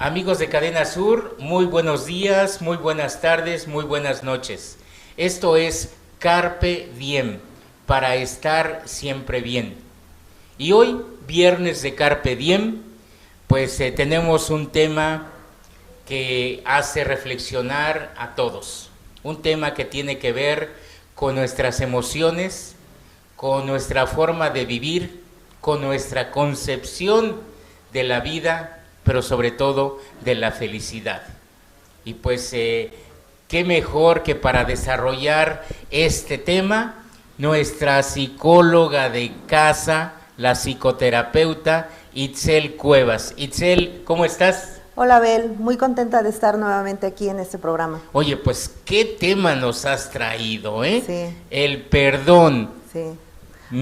Amigos de Cadena Sur, muy buenos días, muy buenas tardes, muy buenas noches. Esto es Carpe Diem, para estar siempre bien. Y hoy, viernes de Carpe Diem, pues tenemos un tema que hace reflexionar a todos. Un tema que tiene que ver con nuestras emociones, con nuestra forma de vivir, con nuestra concepción de la vida, pero sobre todo de la felicidad. Y pues, qué mejor que para desarrollar este tema, nuestra psicóloga de casa, la psicoterapeuta Itzel Cuevas. Itzel, ¿cómo estás? Hola, Abel, muy contenta de estar nuevamente aquí en este programa. Oye, pues, ¿qué tema nos has traído, eh? Sí. El perdón. Sí.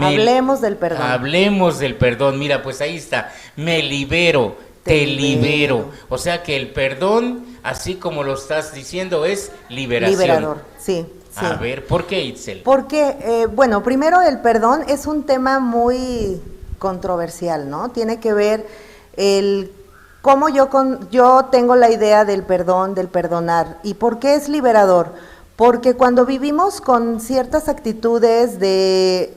Hablemos del perdón. Hablemos del perdón. Mira, pues ahí está. Me libero, te libero. O sea que el perdón, así como lo estás diciendo, es liberación. Liberador, sí. Sí. A ver, ¿por qué, Itzel? Porque, bueno, primero el perdón es un tema muy controversial, ¿no? Tiene que ver el cómo yo tengo la idea del perdón, del perdonar. ¿Y por qué es liberador? Porque cuando vivimos con ciertas actitudes de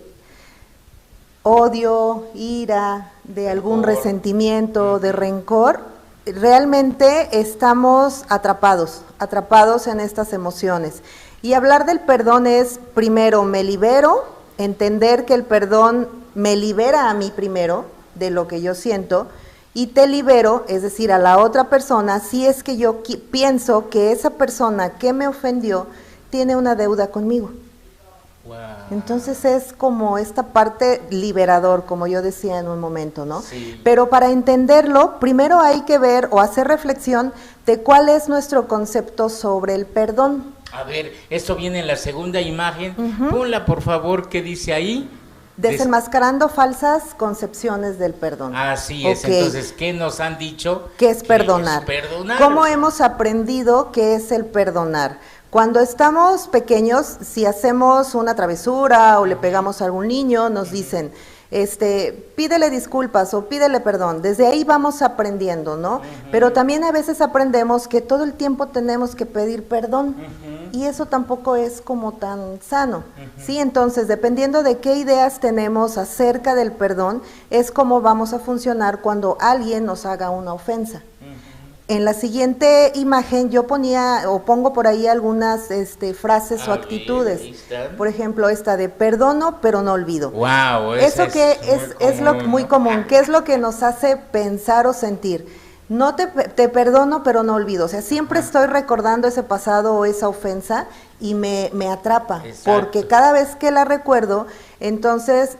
odio, ira, de algún resentimiento, de rencor, realmente estamos atrapados en estas emociones. Y hablar del perdón es, primero, me libero, entender que el perdón me libera a mí primero de lo que yo siento, y te libero, es decir, a la otra persona, si es que yo pienso que esa persona que me ofendió tiene una deuda conmigo. Wow. Entonces es como esta parte liberador, como yo decía en un momento, ¿no? Sí. Pero para entenderlo, primero hay que ver o hacer reflexión de cuál es nuestro concepto sobre el perdón. A ver, esto viene en la segunda imagen. Ponla, por favor, ¿qué dice ahí? Desenmascarando falsas concepciones del perdón. Así es. Okay. Entonces, ¿qué nos han dicho? ¿Qué es perdonar? ¿Cómo hemos aprendido qué es el perdonar? Cuando estamos pequeños, si hacemos una travesura o le pegamos a algún niño, nos dicen, pídele disculpas o pídele perdón. Desde ahí vamos aprendiendo, ¿no? Pero también a veces aprendemos que todo el tiempo tenemos que pedir perdón. Y eso tampoco es como tan sano, ¿sí? Entonces, dependiendo de qué ideas tenemos acerca del perdón, es como vamos a funcionar cuando alguien nos haga una ofensa. En la siguiente imagen yo pongo por ahí algunas frases o actitudes. Por ejemplo, esta de perdono pero no olvido. Wow, eso que es lo muy común. ¿Qué es lo que nos hace pensar o sentir? No te perdono pero no olvido. O sea, siempre estoy recordando ese pasado o esa ofensa y me atrapa. Exacto. Porque cada vez que la recuerdo, entonces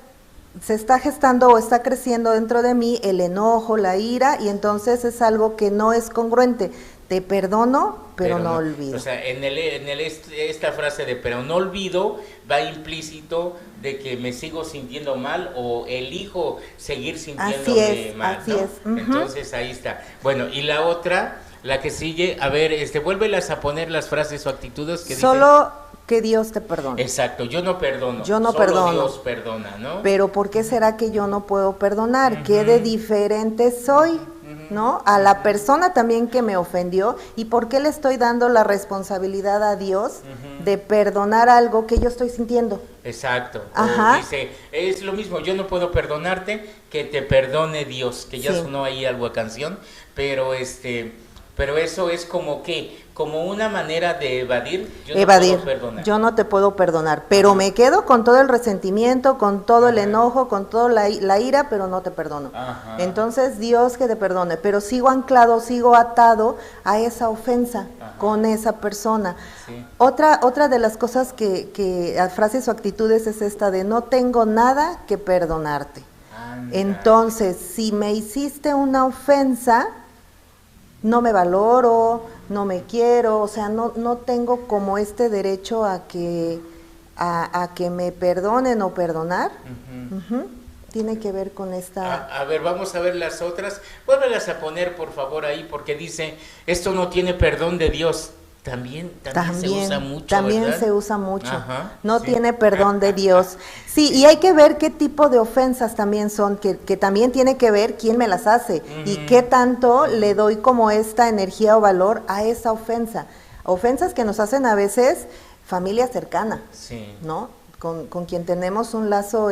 se está gestando o está creciendo dentro de mí el enojo, la ira, y entonces es algo que no es congruente. Te perdono, pero no olvido. O sea, esta frase de pero no olvido va implícito de que me sigo sintiendo mal o elijo seguir sintiéndome mal, así ¿no? es. Entonces ahí está. Bueno, y la otra, la que sigue, a ver, vuélvelas a poner las frases o actitudes que solo que Dios te perdone. Exacto, yo no perdono. Yo no solo perdono. Dios perdona, ¿no? Pero ¿por qué será que yo no puedo perdonar? ¿Qué de diferente soy? ¿No? A la persona también que me ofendió, y por qué le estoy dando la responsabilidad a Dios de perdonar algo que yo estoy sintiendo. Exacto. Ajá. Dice, es lo mismo, yo no puedo perdonarte, que te perdone Dios, que ya sonó ahí algo a canción, pero pero eso es como una manera de evadir. Yo no puedo perdonar. Yo no te puedo perdonar, pero me quedo con todo el resentimiento, con todo el enojo, con toda la ira, pero no te perdono. Entonces, Dios que te perdone, pero sigo anclado, sigo atado a esa ofensa con esa persona. Sí. Otra de las cosas frases o actitudes es esta de no tengo nada que perdonarte. Entonces, si me hiciste una ofensa, no me valoro, no me quiero, o sea, no tengo como este derecho a que me perdonen o perdonar. Tiene que ver con esta... A ver, vamos a ver las otras. Vuélvelas a poner, por favor, ahí, porque dice, esto no tiene perdón de Dios. También se usa mucho, también ¿verdad? se usa mucho. Ajá, no sí. tiene perdón de Dios. Sí, y hay que ver qué tipo de ofensas también son, que también tiene que ver quién me las hace y qué tanto le doy como esta energía o valor a esa ofensa. Ofensas que nos hacen a veces familia cercana, Sí. ¿no? Con quien tenemos un lazo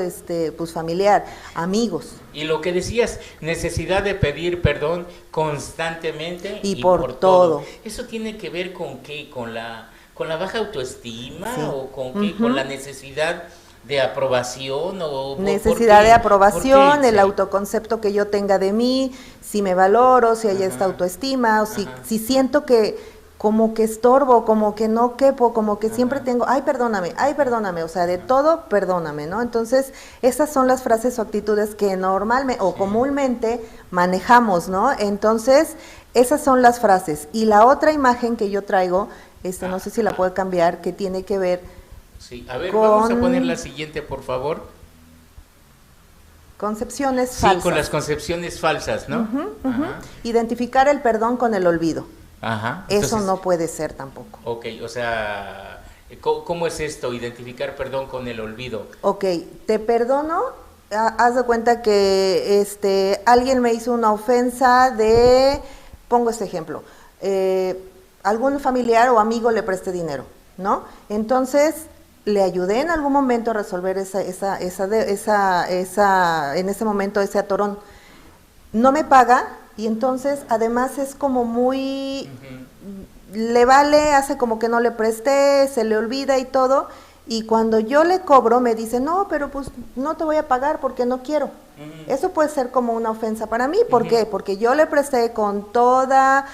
pues familiar, amigos. Y lo que decías, necesidad de pedir perdón constantemente y por todo. ¿Eso tiene que ver con qué? ¿Con la baja autoestima? Sí. ¿O con qué? ¿Con la necesidad de aprobación? ¿O necesidad de aprobación, el Sí. autoconcepto que yo tenga de mí, si me valoro, si hay esta autoestima, o si siento que como que estorbo, como que no quepo, como que siempre tengo, ay, perdóname, o sea, de todo, perdóname, ¿no? Entonces, esas son las frases o actitudes que normalmente o comúnmente manejamos, ¿no? Entonces, esas son las frases. Y la otra imagen que yo traigo, no sé si la puedo cambiar, que tiene que ver Sí, a ver, vamos a poner la siguiente, por favor. Concepciones falsas. Sí, con las concepciones falsas, ¿no? Identificar el perdón con el olvido. Ajá. Eso no puede ser tampoco. Ok, o sea, ¿cómo es esto? Identificar perdón con el olvido. Ok, te perdono, haz de cuenta que alguien me hizo una ofensa pongo este ejemplo, algún familiar o amigo le presté dinero, ¿no? Entonces, le ayudé en algún momento a resolver en ese momento ese atorón. No me paga. Y entonces, además es como muy, le vale, hace como que no le presté, se le olvida y todo, y cuando yo le cobro me dice, no, pero pues no te voy a pagar porque no quiero. Eso puede ser como una ofensa para mí, ¿por qué? Porque yo le presté con toda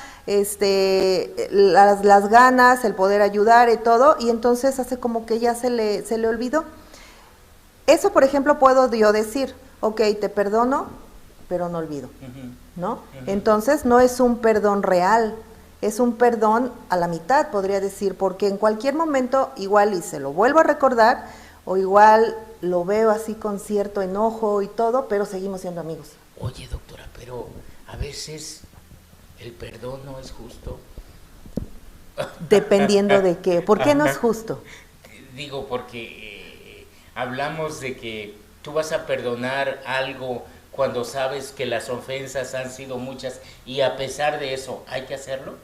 las ganas, el poder ayudar y todo, y entonces hace como que ya se le olvidó. Eso, por ejemplo, puedo yo decir, ok, te perdono, pero no olvido. ¿No? Entonces no es un perdón real, es un perdón a la mitad, podría decir, porque en cualquier momento igual y se lo vuelvo a recordar, o igual lo veo así con cierto enojo y todo, pero seguimos siendo amigos. Oye, doctora, pero a veces el perdón no es justo. Dependiendo de qué. ¿Por qué no es justo? Digo, porque hablamos de que tú vas a perdonar algo cuando sabes que las ofensas han sido muchas y a pesar de eso, ¿hay que hacerlo?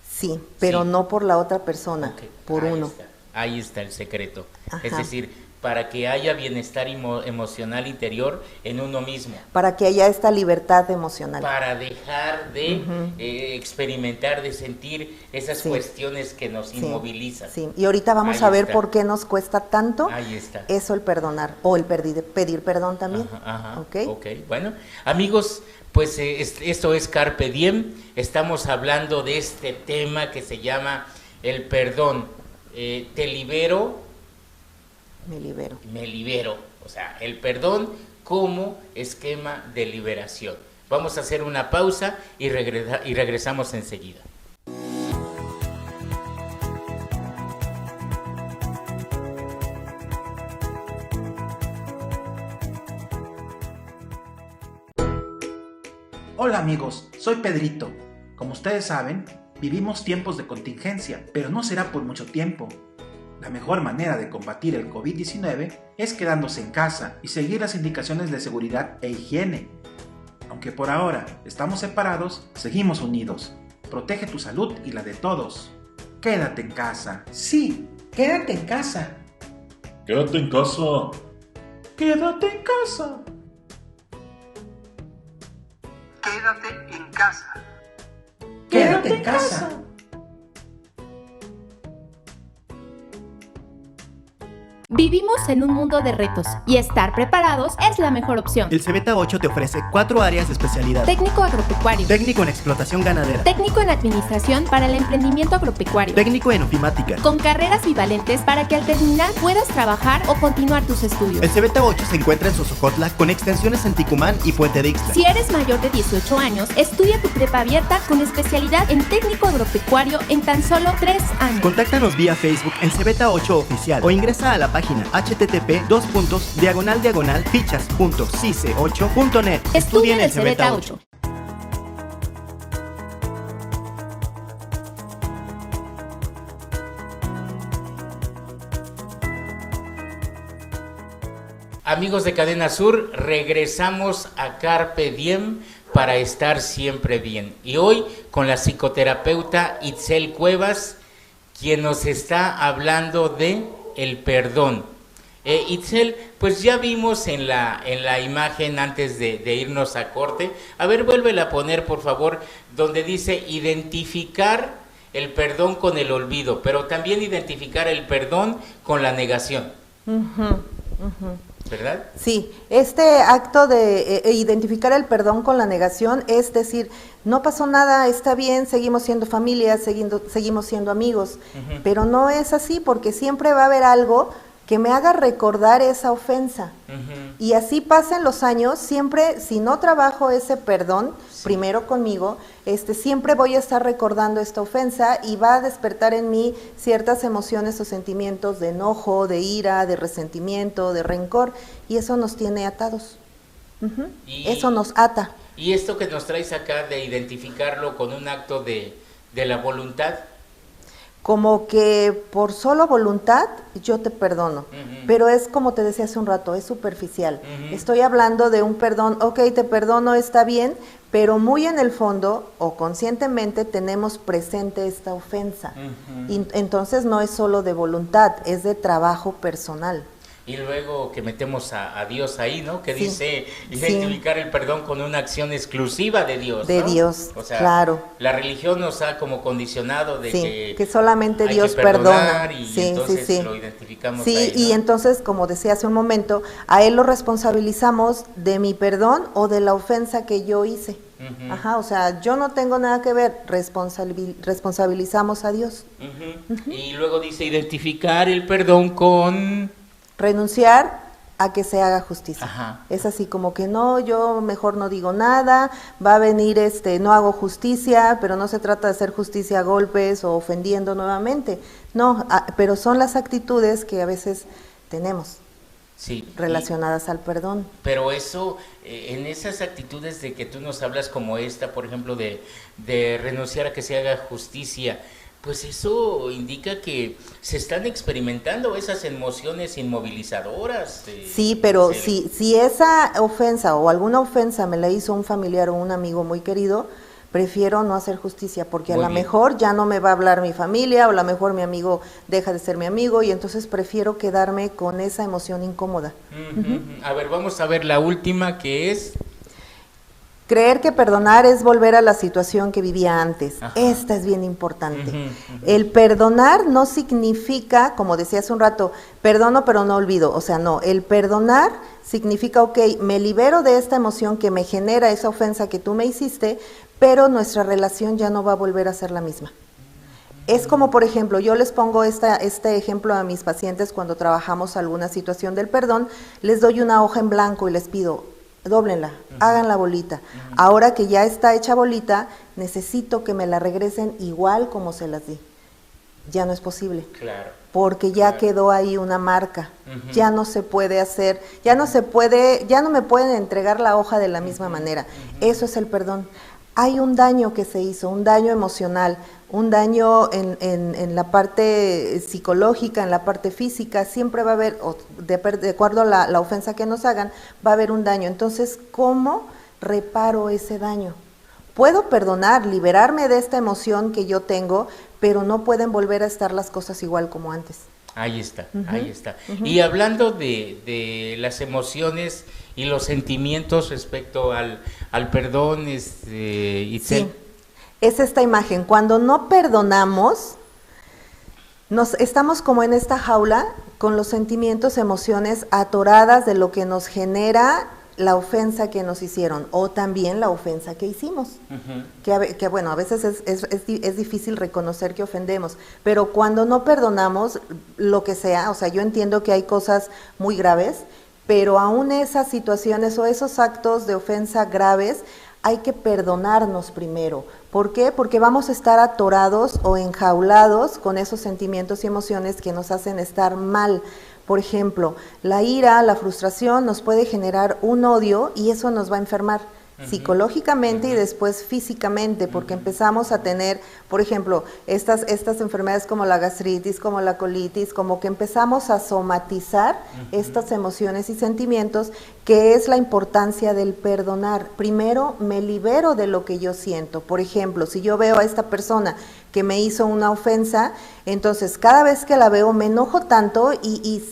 Sí, pero no por la otra persona, por ahí uno. Ahí está el secreto. Ajá. Es decir, para que haya bienestar emocional interior en uno mismo. Para que haya esta libertad emocional. Para dejar de experimentar, de sentir esas cuestiones que nos inmovilizan. Sí, y ahorita vamos a ver por qué nos cuesta tanto eso el perdonar, o el pedir perdón también. Ok, bueno, amigos, pues esto es Carpe Diem, estamos hablando de este tema que se llama el perdón. Te libero. Me libero, o sea, el perdón como esquema de liberación. Vamos a hacer una pausa y regresamos enseguida. Hola amigos, soy Pedrito. Como ustedes saben, vivimos tiempos de contingencia, pero no será por mucho tiempo. La mejor manera de combatir el COVID-19 es quedándose en casa y seguir las indicaciones de seguridad e higiene. Aunque por ahora estamos separados, seguimos unidos. Protege tu salud y la de todos. Quédate en casa. Sí, quédate en casa. Quédate en casa. Quédate en casa. Quédate en casa. Quédate en casa. Vivimos en un mundo de retos y estar preparados es la mejor opción. El Cebeta 8 te ofrece 4 áreas de especialidad. Técnico agropecuario. Técnico en explotación ganadera. Técnico en administración para el emprendimiento agropecuario. Técnico en ofimática. Con carreras bivalentes para que al terminar puedas trabajar o continuar tus estudios. El Cebeta 8 se encuentra en Sosojotla con extensiones en Ticumán y Puente de Ixtla. Si eres mayor de 18 años, estudia tu prepa abierta con especialidad en técnico agropecuario en tan solo 3 años. Contáctanos vía Facebook en Cebeta 8 Oficial o ingresa a la página http://fichas.cice8.net. Estudia en el Cebeta 8. Amigos de Cadena Sur, regresamos a Carpe Diem para estar siempre bien. Y hoy con la psicoterapeuta Itzel Cuevas, quien nos está hablando de el perdón. Itzel, pues ya vimos en la imagen antes de irnos a corte. A ver, vuélvela a poner, por favor, donde dice identificar el perdón con el olvido, pero también identificar el perdón con la negación. ¿Verdad? Sí, este acto de identificar el perdón con la negación es decir, no pasó nada, está bien, seguimos siendo familia, seguimos siendo amigos, pero no es así porque siempre va a haber algo que me haga recordar esa ofensa. Y así pasen los años, siempre, si no trabajo ese perdón, primero conmigo, siempre voy a estar recordando esta ofensa y va a despertar en mí ciertas emociones o sentimientos de enojo, de ira, de resentimiento, de rencor, y eso nos tiene atados. Eso nos ata. Y esto que nos traes acá de identificarlo con un acto de la voluntad, como que por solo voluntad yo te perdono, pero es como te decía hace un rato, es superficial. Estoy hablando de un perdón, ok, te perdono, está bien, pero muy en el fondo o conscientemente tenemos presente esta ofensa. Y entonces no es solo de voluntad, es de trabajo personal. Y luego que metemos a Dios ahí, ¿no? Que dice identificar el perdón con una acción exclusiva de Dios, de ¿no? Dios, o sea, claro. La religión nos ha como condicionado de que solamente Dios perdona. Y entonces lo identificamos ahí, ¿no? Y entonces, como decía hace un momento, a Él lo responsabilizamos de mi perdón o de la ofensa que yo hice. O sea, yo no tengo nada que ver, responsabilizamos a Dios. Y luego dice identificar el perdón con... renunciar a que se haga justicia. Es así como que no, yo mejor no digo nada, va a venir no hago justicia, pero no se trata de hacer justicia a golpes o ofendiendo nuevamente. No, pero son las actitudes que a veces tenemos relacionadas al perdón. Pero eso, en esas actitudes de que tú nos hablas como esta, por ejemplo, de renunciar a que se haga justicia, pues eso indica que se están experimentando esas emociones inmovilizadoras. Sí, pero si esa ofensa o alguna ofensa me la hizo un familiar o un amigo muy querido, prefiero no hacer justicia, porque a lo mejor ya no me va a hablar mi familia, o a lo mejor mi amigo deja de ser mi amigo, y entonces prefiero quedarme con esa emoción incómoda. A ver, vamos a ver la última, que es... creer que perdonar es volver a la situación que vivía antes. Esta es bien importante. El perdonar no significa, como decía hace un rato, perdono pero no olvido. O sea, no, el perdonar significa, ok, me libero de esta emoción que me genera esa ofensa que tú me hiciste, pero nuestra relación ya no va a volver a ser la misma. Es como, por ejemplo, yo les pongo este ejemplo a mis pacientes cuando trabajamos alguna situación del perdón, les doy una hoja en blanco y les pido, dóblenla, hagan la bolita. Ahora que ya está hecha bolita, necesito que me la regresen igual como se las di. Ya no es posible. Claro. Porque ya quedó ahí una marca. Ya no se puede hacer, ya no me pueden entregar la hoja de la misma manera. Eso es el perdón. Hay un daño que se hizo, un daño emocional, un daño en la parte psicológica, en la parte física, siempre va a haber, de acuerdo a la ofensa que nos hagan, va a haber un daño. Entonces, ¿cómo reparo ese daño? Puedo perdonar, liberarme de esta emoción que yo tengo, pero no pueden volver a estar las cosas igual como antes. Ahí está, ahí está. Y hablando de las emociones y los sentimientos respecto al perdón, Itzel. Sí. Es esta imagen, cuando no perdonamos, estamos como en esta jaula con los sentimientos, emociones atoradas de lo que nos genera la ofensa que nos hicieron o también la ofensa que hicimos. Que bueno, a veces es difícil reconocer que ofendemos, pero cuando no perdonamos lo que sea, o sea, yo entiendo que hay cosas muy graves, pero aún esas situaciones o esos actos de ofensa graves, hay que perdonarnos primero. ¿Por qué? Porque vamos a estar atorados o enjaulados con esos sentimientos y emociones que nos hacen estar mal. Por ejemplo, la ira, la frustración nos puede generar un odio y eso nos va a enfermar. psicológicamente y después físicamente, porque empezamos a tener, por ejemplo, estas enfermedades como la gastritis, como la colitis, como que empezamos a somatizar estas emociones y sentimientos, que es la importancia del perdonar. Primero me libero de lo que yo siento. Por ejemplo, si yo veo a esta persona que me hizo una ofensa, entonces cada vez que la veo me enojo tanto y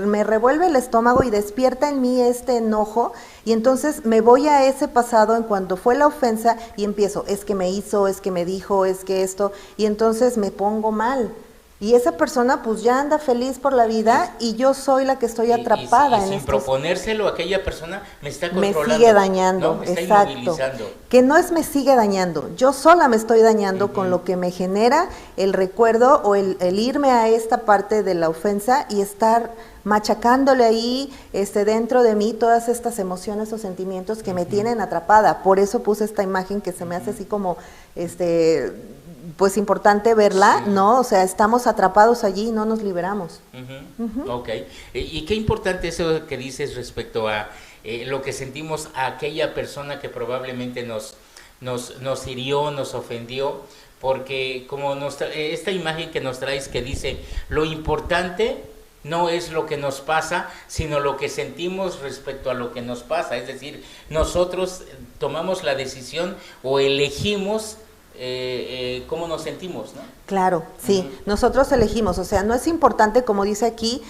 me revuelve el estómago y despierta en mí este enojo, y entonces me voy a ese pasado en cuanto fue la ofensa y empiezo, es que me hizo, es que me dijo, es que esto, y entonces me pongo mal. Y esa persona pues ya anda feliz por la vida y yo soy la que estoy atrapada en sin proponérselo, aquella persona me está controlando. Me sigue dañando, ¿no? Me está exacto. inmovilizando. Que no es me sigue dañando, yo sola me estoy dañando con lo que me genera el recuerdo o el irme a esta parte de la ofensa y estar machacándole ahí dentro de mí todas estas emociones o sentimientos que me tienen atrapada. Por eso puse esta imagen que se me hace así como pues importante verla, ¿no? O sea, estamos atrapados allí y no nos liberamos. Ok. Y qué importante eso que dices respecto a lo que sentimos a aquella persona que probablemente nos hirió, nos ofendió, porque como esta imagen que nos traes que dice, lo importante no es lo que nos pasa, sino lo que sentimos respecto a lo que nos pasa. Es decir, nosotros tomamos la decisión o elegimos cómo nos sentimos, ¿no? Claro, sí, nosotros elegimos, o sea, no es importante, como dice aquí,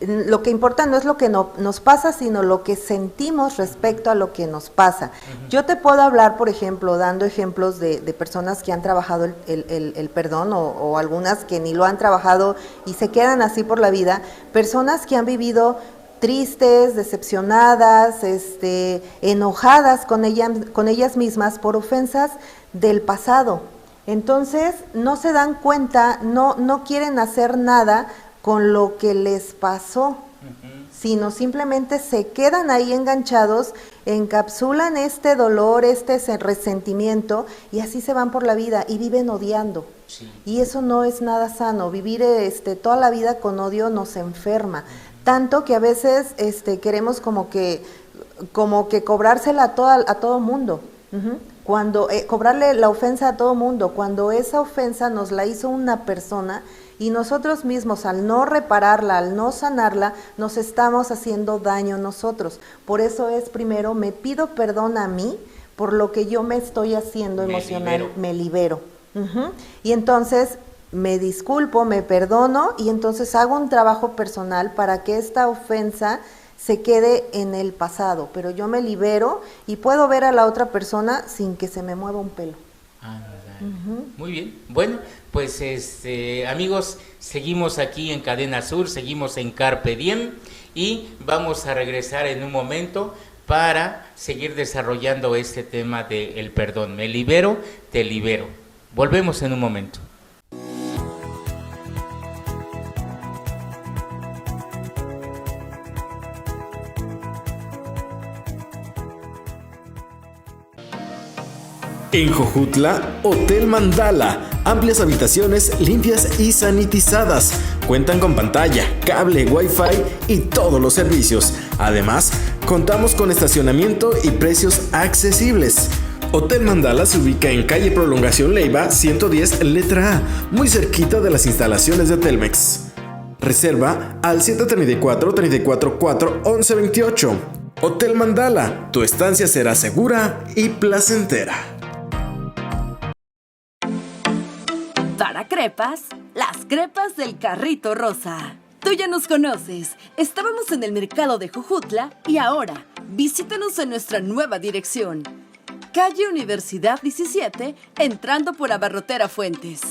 lo que importa no es lo que nos pasa, sino lo que sentimos respecto a lo que nos pasa. Yo te puedo hablar, por ejemplo, dando ejemplos de personas que han trabajado el perdón o algunas que ni lo han trabajado y se quedan así por la vida, personas que han vivido tristes, decepcionadas, enojadas con ellas mismas por ofensas del pasado. Entonces no se dan cuenta, no quieren hacer nada con lo que les pasó, sino simplemente se quedan ahí enganchados, encapsulan este dolor, este resentimiento, y así se van por la vida y viven odiando. Sí. Y eso no es nada sano. Vivir toda la vida con odio nos enferma. Tanto que a veces queremos como que cobrársela a todo mundo. Cuando cobrarle la ofensa a todo mundo, cuando esa ofensa nos la hizo una persona y nosotros mismos al no repararla, al no sanarla, nos estamos haciendo daño nosotros. Por eso es primero, me pido perdón a mí por lo que yo me estoy haciendo emocional, me libero. Y entonces me disculpo, me perdono y entonces hago un trabajo personal para que esta ofensa se quede en el pasado, pero yo me libero y puedo ver a la otra persona sin que se me mueva un pelo. Muy bien, bueno, pues amigos, seguimos aquí en Cadena Sur, seguimos en Carpe Diem y vamos a regresar en un momento para seguir desarrollando este tema del perdón. Me libero, te libero. Volvemos en un momento. En Jojutla, Hotel Mandala. Amplias habitaciones limpias y sanitizadas. Cuentan con pantalla, cable, wifi y todos los servicios. Además, contamos con estacionamiento y precios accesibles. Hotel Mandala se ubica en calle Prolongación Leiva 110 letra A, muy cerquita de las instalaciones de Telmex. Reserva al 734-344-1128. Hotel Mandala, tu estancia será segura y placentera. Para crepas, las crepas del Carrito Rosa. Tú ya nos conoces, estábamos en el mercado de Jojutla y ahora visítanos en nuestra nueva dirección. Calle Universidad 17, entrando por Abarrotera Fuentes.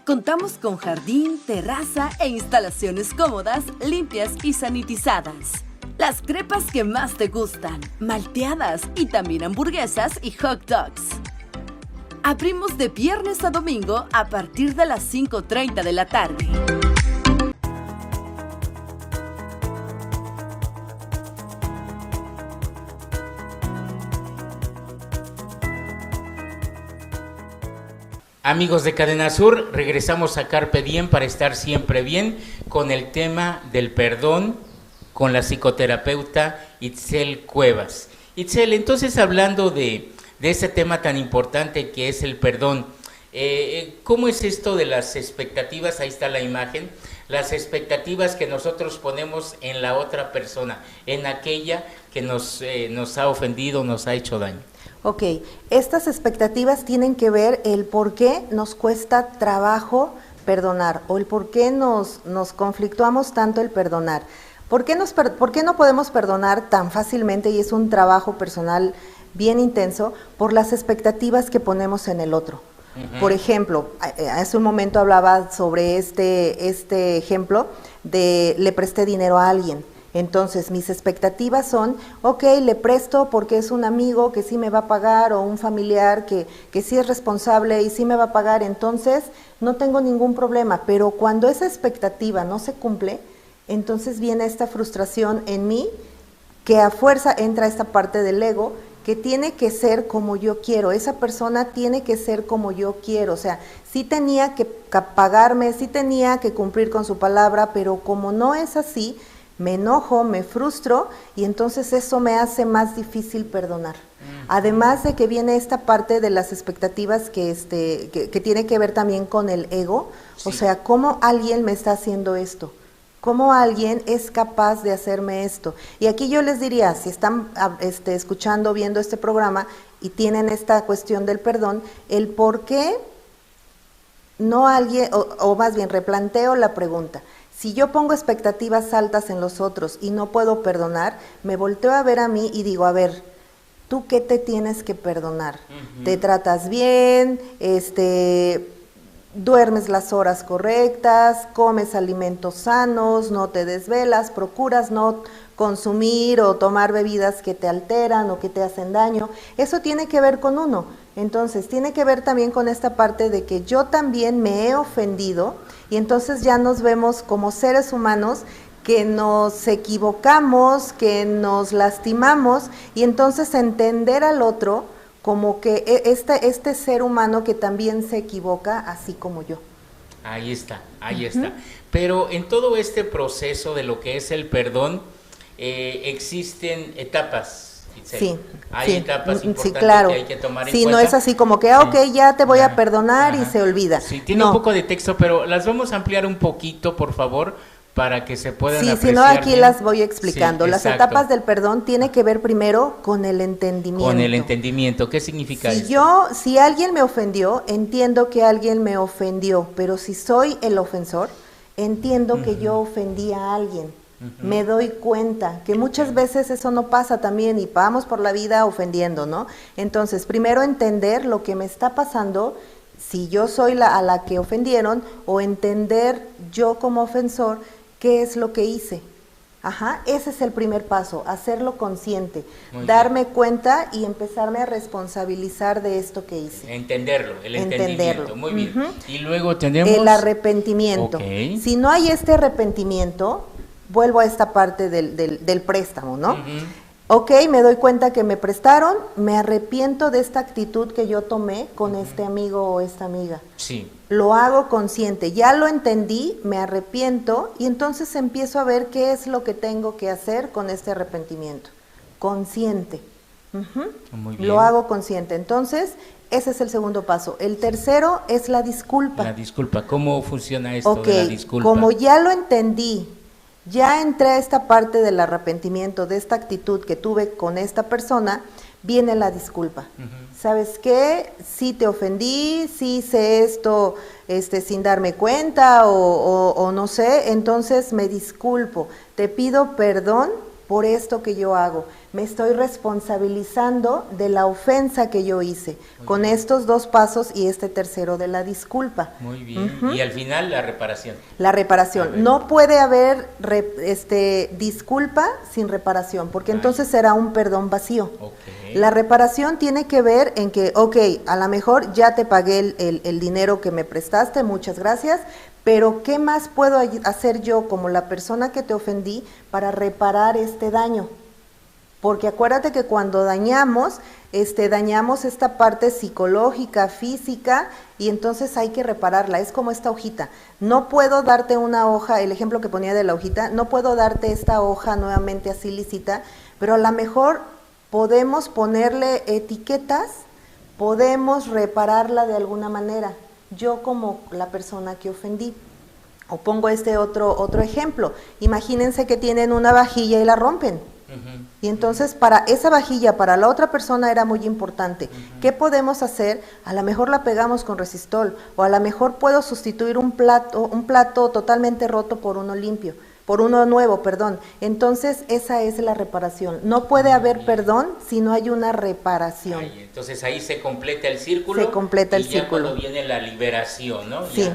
Contamos con jardín, terraza e instalaciones cómodas, limpias y sanitizadas. Las crepas que más te gustan, malteadas y también hamburguesas y hot dogs. Abrimos de viernes a domingo a partir de las 5:30 de la tarde. Amigos de Cadena Sur, regresamos a Carpe Diem para estar siempre bien con el tema del perdón con la psicoterapeuta Itzel Cuevas. Itzel, entonces hablando de este tema tan importante que es el perdón, ¿cómo es esto de las expectativas? Ahí está la imagen, las expectativas que nosotros ponemos en la otra persona, en aquella que nos ha ofendido, nos ha hecho daño. Ok, estas expectativas tienen que ver el por qué nos cuesta trabajo perdonar o el por qué nos conflictuamos tanto el perdonar. ¿Por qué no podemos perdonar tan fácilmente? Y es un trabajo personal bien intenso por las expectativas que ponemos en el otro. Por ejemplo, hace un momento hablaba sobre este ejemplo de le presté dinero a alguien. Entonces, mis expectativas son, ok, le presto porque es un amigo que sí me va a pagar o un familiar que sí es responsable y sí me va a pagar, entonces no tengo ningún problema. Pero cuando esa expectativa no se cumple, entonces viene esta frustración en mí, que a fuerza entra esta parte del ego, que tiene que ser como yo quiero, esa persona tiene que ser como yo quiero, o sea, sí tenía que pagarme, sí tenía que cumplir con su palabra, pero como no es así, me enojo, me frustro y entonces eso me hace más difícil perdonar. Además de que viene esta parte de las expectativas que tiene que ver también con el ego, sí. O sea, ¿cómo alguien me está haciendo esto? ¿Cómo alguien es capaz de hacerme esto? Y aquí yo les diría, si están escuchando, viendo este programa y tienen esta cuestión del perdón, el por qué no alguien, o más bien replanteo la pregunta. Si yo pongo expectativas altas en los otros y no puedo perdonar, me volteo a ver a mí y digo, a ver, ¿tú qué te tienes que perdonar? ¿Te tratas bien? Duermes las horas correctas, comes alimentos sanos, no te desvelas, procuras no consumir o tomar bebidas que te alteran o que te hacen daño. Eso tiene que ver con uno. Entonces, tiene que ver también con esta parte de que yo también me he ofendido y entonces ya nos vemos como seres humanos que nos equivocamos, que nos lastimamos y entonces entender al otro como que este ser humano que también se equivoca, así como yo. Ahí está. Pero en todo este proceso de lo que es el perdón, existen etapas. Sí. Hay etapas importantes, sí, claro. Que hay que tomar en cuenta. Sí, no es así como que, ok, ya te voy a perdonar y se olvida. Sí, tiene un poco de texto, pero las vamos a ampliar un poquito, por favor, para que se puedan apreciar. Sí, si no, aquí bien. Las voy explicando. Sí, las etapas del perdón tiene que ver primero con el entendimiento. Con el entendimiento, ¿qué significa eso? Si alguien me ofendió, entiendo que alguien me ofendió, pero si soy el ofensor, entiendo que yo ofendí a alguien. Me doy cuenta que muchas veces eso no pasa también y vamos por la vida ofendiendo, ¿no? Entonces, primero entender lo que me está pasando, si yo soy a la que ofendieron, o entender yo como ofensor qué es lo que hice. Ese es el primer paso, hacerlo consciente, darme cuenta y empezarme a responsabilizar de esto que hice. Entenderlo, el entendimiento, muy bien. Y luego tenemos el arrepentimiento. Okay. Si no hay este arrepentimiento, vuelvo a esta parte del préstamo, ¿no? Ok, me doy cuenta que me prestaron, me arrepiento de esta actitud que yo tomé con este amigo o esta amiga. Sí. Lo hago consciente, ya lo entendí, me arrepiento y entonces empiezo a ver qué es lo que tengo que hacer con este arrepentimiento. Consciente. Muy bien. Lo hago consciente. Entonces, ese es el segundo paso. El tercero es la disculpa. La disculpa, ¿cómo funciona esto de la disculpa? Como ya lo entendí, ya entré a esta parte del arrepentimiento, de esta actitud que tuve con esta persona, viene la disculpa. ¿Sabes qué? Sí te ofendí, sí hice esto sin darme cuenta o no sé, entonces me disculpo, te pido perdón por esto que yo hago. Me estoy responsabilizando de la ofensa que yo hice, con estos dos pasos y este tercero de la disculpa. Muy bien. Y al final la reparación. La reparación. No puede haber disculpa sin reparación, porque entonces será un perdón vacío. Okay. La reparación tiene que ver en que, ok, a lo mejor ya te pagué el dinero que me prestaste, muchas gracias, pero ¿qué más puedo hacer yo como la persona que te ofendí para reparar este daño? Porque acuérdate que cuando dañamos esta parte psicológica, física, y entonces hay que repararla. Es como esta hojita. No puedo darte una hoja, el ejemplo que ponía de la hojita, no puedo darte esta hoja nuevamente así lisita, pero a lo mejor podemos ponerle etiquetas, podemos repararla de alguna manera. Yo como la persona que ofendí. O pongo otro ejemplo. Imagínense que tienen una vajilla y la rompen. Y entonces para esa vajilla, para la otra persona era muy importante. ¿Qué podemos hacer? A lo mejor la pegamos con resistol, o a lo mejor puedo sustituir un plato totalmente roto por uno limpio, por uno nuevo, perdón. Entonces esa es la reparación. No puede haber perdón si no hay una reparación. Entonces ahí se completa el círculo. Se completa el círculo. Cuando viene la liberación, ¿no? Sí,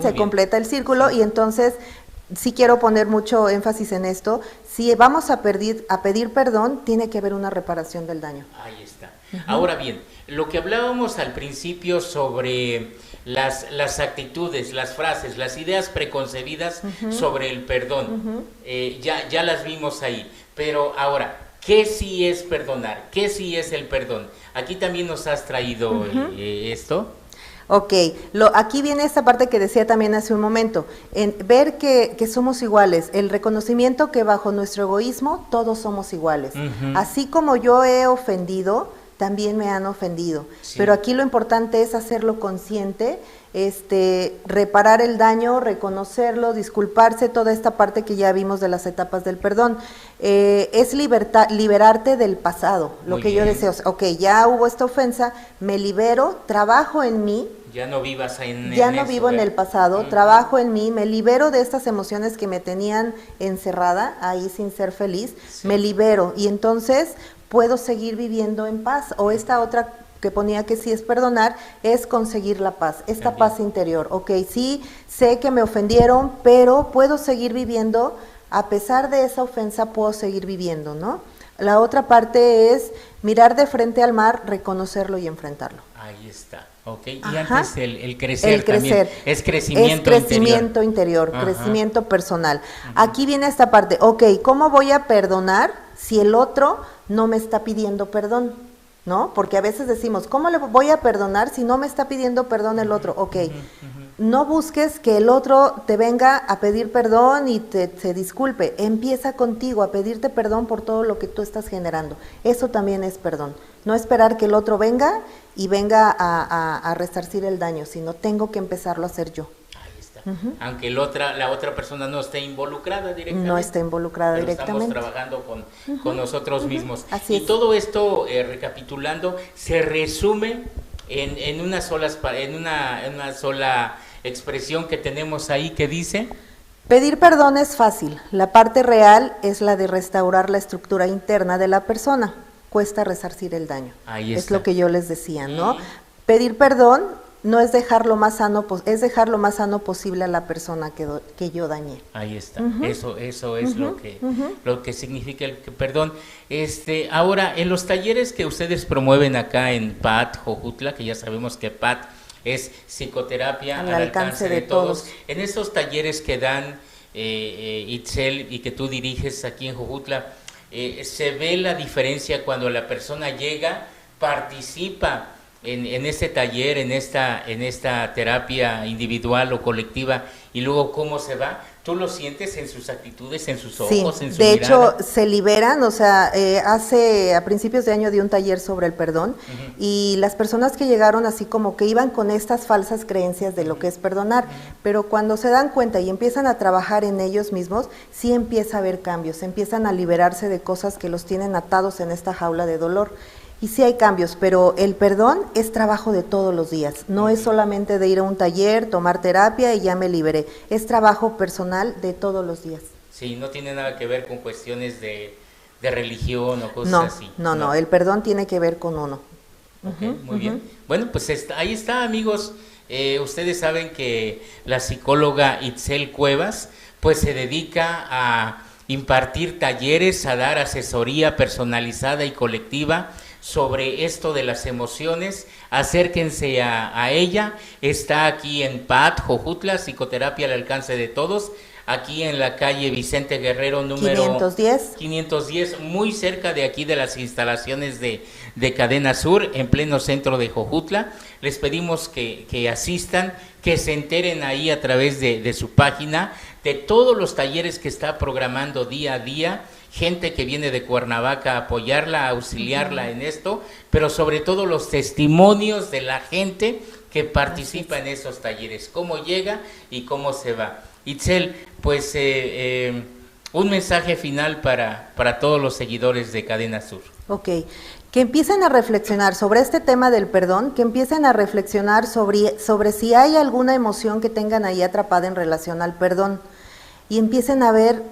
se completa el círculo y entonces sí quiero poner mucho énfasis en esto. Si vamos a pedir perdón, tiene que haber una reparación del daño. Ahí está. Ahora bien, lo que hablábamos al principio sobre las actitudes, las frases, las ideas preconcebidas sobre el perdón, ya las vimos ahí. Pero ahora, ¿qué sí es perdonar? ¿Qué sí es el perdón? Aquí también nos has traído esto. Ok, aquí viene esta parte que decía también hace un momento, en ver que somos iguales, el reconocimiento que bajo nuestro egoísmo todos somos iguales. Así como yo he ofendido, también me han ofendido, pero aquí lo importante es hacerlo consciente, reparar el daño, reconocerlo, disculparse, toda esta parte que ya vimos de las etapas del perdón. Es liberarte del pasado, lo que yo deseo. Ok, ya hubo esta ofensa, me libero, trabajo en mí. Ya no vivas no vivo en el pasado, trabajo en mí, me libero de estas emociones que me tenían encerrada ahí sin ser feliz, me libero y entonces puedo seguir viviendo en paz. O esta otra que ponía que sí es perdonar, es conseguir la paz, esta paz interior. Ok, sí, sé que me ofendieron, pero puedo seguir viviendo, a pesar de esa ofensa puedo seguir viviendo, ¿no? La otra parte es mirar de frente al mar, reconocerlo y enfrentarlo. Ahí está, ok. Y antes el crecer también, es crecimiento interior, crecimiento personal. Aquí viene esta parte, ok, ¿cómo voy a perdonar si el otro no me está pidiendo perdón? ¿No? Porque a veces decimos, ¿cómo le voy a perdonar si no me está pidiendo perdón el otro? Ok, no busques que el otro te venga a pedir perdón y se disculpe. Empieza contigo a pedirte perdón por todo lo que tú estás generando. Eso también es perdón. No esperar que el otro venga y venga a resarcir el daño, sino tengo que empezarlo a hacer yo. Aunque la otra persona no esté involucrada directamente. No esté involucrada directamente. Estamos trabajando con nosotros mismos. Así es. Todo esto, recapitulando, se resume en una sola expresión que tenemos ahí que dice: pedir perdón es fácil. La parte real es la de restaurar la estructura interna de la persona. Cuesta resarcir el daño. Ahí está. Es lo que yo les decía, ¿no? Pedir perdón no es dejar lo más sano, es dejar lo más sano posible a la persona que yo dañé. Ahí está, eso es lo que significa el perdón. Ahora, en los talleres que ustedes promueven acá en PAT Jojutla, que ya sabemos que PAT es psicoterapia al alcance de todos. En estos talleres que dan Itzel y que tú diriges aquí en Jojutla, se ve la diferencia cuando la persona llega, participa en este taller, en esta terapia individual o colectiva, y luego cómo se va. ¿Tú lo sientes en sus actitudes, en sus ojos, en su mirada? De hecho, se liberan, o sea, a principios de año di un taller sobre el perdón, y las personas que llegaron así como que iban con estas falsas creencias de lo que es perdonar, pero cuando se dan cuenta y empiezan a trabajar en ellos mismos, sí empieza a haber cambios, empiezan a liberarse de cosas que los tienen atados en esta jaula de dolor. Y sí hay cambios, pero el perdón es trabajo de todos los días. No es solamente de ir a un taller, tomar terapia y ya me liberé. Es trabajo personal de todos los días. Sí, no tiene nada que ver con cuestiones de religión o cosas así. No, el perdón tiene que ver con uno. Okay, muy bien. Bueno, pues ahí está, amigos. Ustedes saben que la psicóloga Itzel Cuevas pues se dedica a impartir talleres, a dar asesoría personalizada y colectiva sobre esto de las emociones. Acérquense a ella. Está aquí en PAT Jojutla, psicoterapia al alcance de todos, aquí en la calle Vicente Guerrero número 510, muy cerca de aquí de las instalaciones de Cadena Sur, en pleno centro de Jojutla. Les pedimos que asistan, que se enteren ahí a través de su página de todos los talleres que está programando día a día, gente que viene de Cuernavaca a apoyarla, a auxiliarla en esto, pero sobre todo los testimonios de la gente que participa en esos talleres, cómo llega y cómo se va. Itzel, pues un mensaje final para todos los seguidores de Cadena Sur. Ok, que empiecen a reflexionar sobre este tema del perdón, que empiecen a reflexionar sobre si hay alguna emoción que tengan ahí atrapada en relación al perdón y empiecen a ver,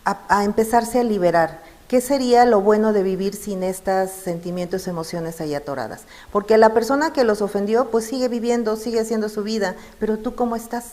a empezarse a liberar. ¿Qué sería lo bueno de vivir sin estos sentimientos, emociones ahí atoradas? Porque la persona que los ofendió pues sigue viviendo, sigue haciendo su vida, pero ¿tú cómo estás?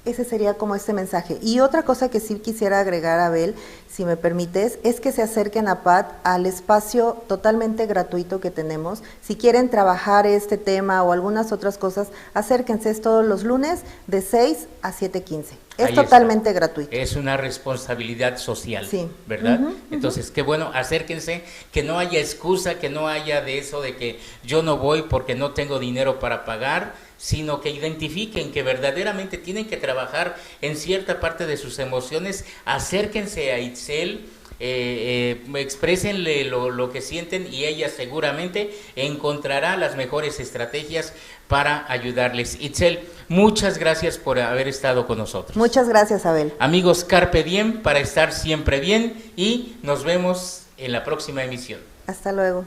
Ese sería como este mensaje. Y otra cosa que sí quisiera agregar, Abel, si me permites, es que se acerquen a PAD al espacio totalmente gratuito que tenemos. Si quieren trabajar este tema o algunas otras cosas, acérquense, es todos los lunes de 6 a 7:15. Es Ahí totalmente está. Gratuito. Es una responsabilidad social, sí. ¿Verdad? Entonces, qué bueno, acérquense, que no haya excusa, que no haya de eso de que yo no voy porque no tengo dinero para pagar, sino que identifiquen que verdaderamente tienen que trabajar en cierta parte de sus emociones. Acérquense a Itzel, exprésenle lo que sienten y ella seguramente encontrará las mejores estrategias para ayudarles. Itzel, muchas gracias por haber estado con nosotros. Muchas gracias, Abel. Amigos, Carpe Diem para estar siempre bien y nos vemos en la próxima emisión. Hasta luego.